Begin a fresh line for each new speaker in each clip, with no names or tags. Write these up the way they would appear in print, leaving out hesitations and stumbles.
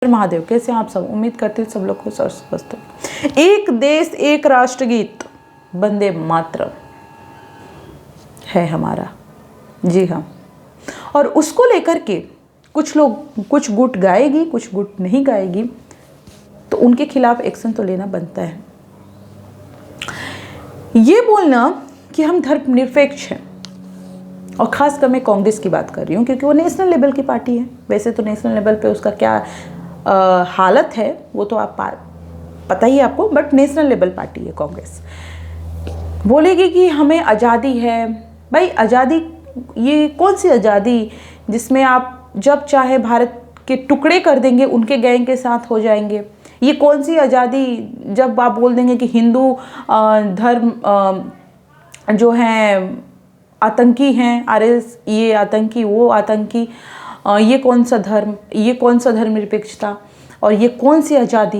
महादेव, कैसे आप सब? उम्मीद करते हैं सब लोग खुश और स्वस्थ हो। एक देश एक राष्ट्रगीत वंदे मातरम है हमारा, जी हाँ। और उसको लेकर के कुछ लोग कुछ गुट गाएगी, कुछ गुट नहीं गाएगी, तो उनके खिलाफ एक्शन तो लेना बनता है। ये बोलना कि हम धर्मनिरपेक्ष हैं, और ख़ासकर मैं कांग्रेस की बात कर रही हूँ क्योंकि वो नेशनल लेवल की पार्टी है। वैसे तो नेशनल लेवल पे उसका क्या हालत है वो तो आप पता ही है आपको, बट नेशनल लेवल पार्टी है कांग्रेस। बोलेगी कि हमें आज़ादी है। भाई आज़ादी, ये कौन सी आज़ादी जिसमें आप जब चाहे भारत के टुकड़े कर देंगे, उनके गैंग के साथ हो जाएंगे? ये कौन सी आज़ादी जब आप बोल देंगे कि हिंदू धर्म जो हैं आतंकी हैं, आरएस ये आतंकी, वो आतंकी, ये कौन सा धर्म, ये कौन सा धर्मनिरपेक्षता, और ये कौन सी आज़ादी?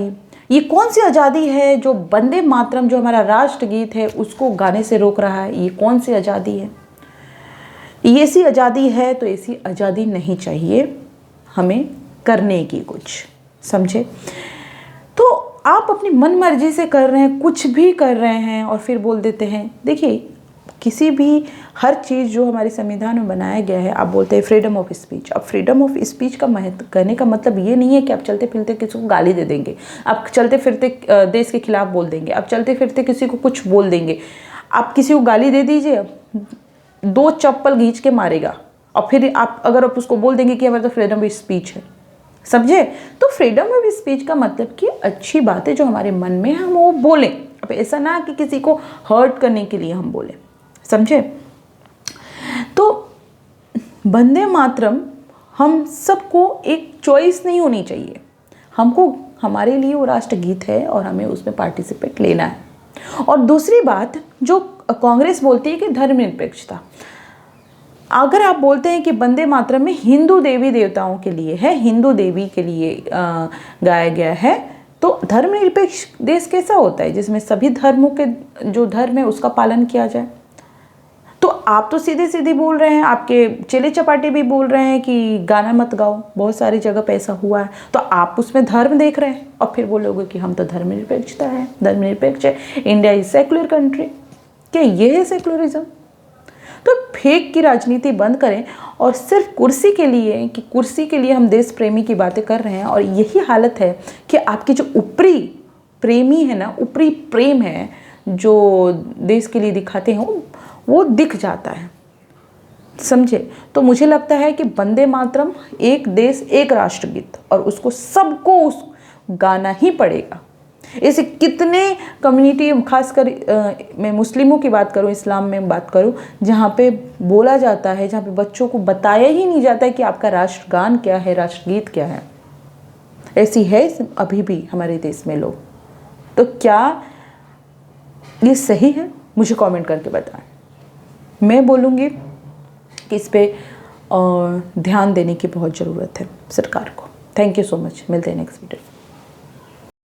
ये कौन सी आज़ादी है जो वंदे मातरम जो हमारा राष्ट्रगीत है उसको गाने से रोक रहा है? ये कौन सी आज़ादी है? ये ऐसी आज़ादी है तो ऐसी आज़ादी नहीं चाहिए हमें करने की, कुछ समझे? तो आप अपनी मन मर्जी से कर रहे हैं, कुछ भी कर रहे हैं, और फिर बोल देते हैं। देखिए, किसी भी हर चीज़ जो हमारे संविधान में बनाया गया है, आप बोलते हैं फ्रीडम ऑफ स्पीच। अब फ्रीडम ऑफ स्पीच का महत्व कहने का मतलब ये नहीं है कि आप चलते फिरते किसी को गाली दे देंगे, आप चलते फिरते देश के खिलाफ बोल देंगे, आप चलते फिरते किसी को कुछ बोल देंगे। आप किसी को गाली दे दीजिए, 2 चप्पल खींच के मारेगा, और फिर आप अगर आप उसको बोल देंगे कि हमारा तो फ्रीडम ऑफ स्पीच है, समझे? तो फ्रीडम ऑफ स्पीच का मतलब कि अच्छी बातें जो हमारे मन में हम वो बोलें। अब ऐसा ना कि किसी को हर्ट करने के लिए हम बोलें, समझे? तो वंदे मातरम हम सबको एक चॉइस नहीं होनी चाहिए। हमको, हमारे लिए वो राष्ट्रगीत है और हमें उसमें पार्टिसिपेट लेना है। और दूसरी बात जो कांग्रेस बोलती है कि धर्मनिरपेक्षता, अगर आप बोलते हैं कि वंदे मातरम में हिंदू देवी देवताओं के लिए है, हिंदू देवी के लिए गाया गया है, तो धर्मनिरपेक्ष देश कैसा होता है जिसमें सभी धर्मों के जो धर्म है उसका पालन किया जाए? तो आप तो सीधे सीधे बोल रहे हैं, आपके चेले चपाटे भी बोल रहे हैं कि गाना मत गाओ, बहुत सारी जगह पे ऐसा हुआ है, तो आप उसमें धर्म देख रहे हैं और फिर बोलोगे कि हम तो धर्मनिरपेक्षता है, धर्मनिरपेक्ष है, इंडिया इज सेक्युलर कंट्री। क्या ये है सेक्युलरिज्म? तो फेक की राजनीति बंद करें, और सिर्फ कुर्सी के लिए, कि कुर्सी के लिए हम देश प्रेमी की बातें कर रहे हैं। और यही हालत है कि आपकी जो ऊपरी प्रेमी है ना, ऊपरी प्रेम है जो देश के लिए दिखाते हैं, वो दिख जाता है, समझे? तो मुझे लगता है कि वंदे मातरम एक देश एक राष्ट्रगीत, और उसको सबको उस गाना ही पड़ेगा। ऐसे कितने कम्युनिटी, खासकर मैं मुस्लिमों की बात करूं, इस्लाम में बात करूं, जहाँ पे बोला जाता है, जहाँ पे बच्चों को बताया ही नहीं जाता है कि आपका राष्ट्रगान क्या है, राष्ट्रगीत क्या है। ऐसी है अभी भी हमारे देश में लोग। तो क्या ये सही है? मुझे कमेंट करके बताएं। मैं बोलूँगी कि इस पे ध्यान देने की बहुत ज़रूरत है सरकार को। Thank you so much. मिलते हैं नेक्स्ट वीडियो।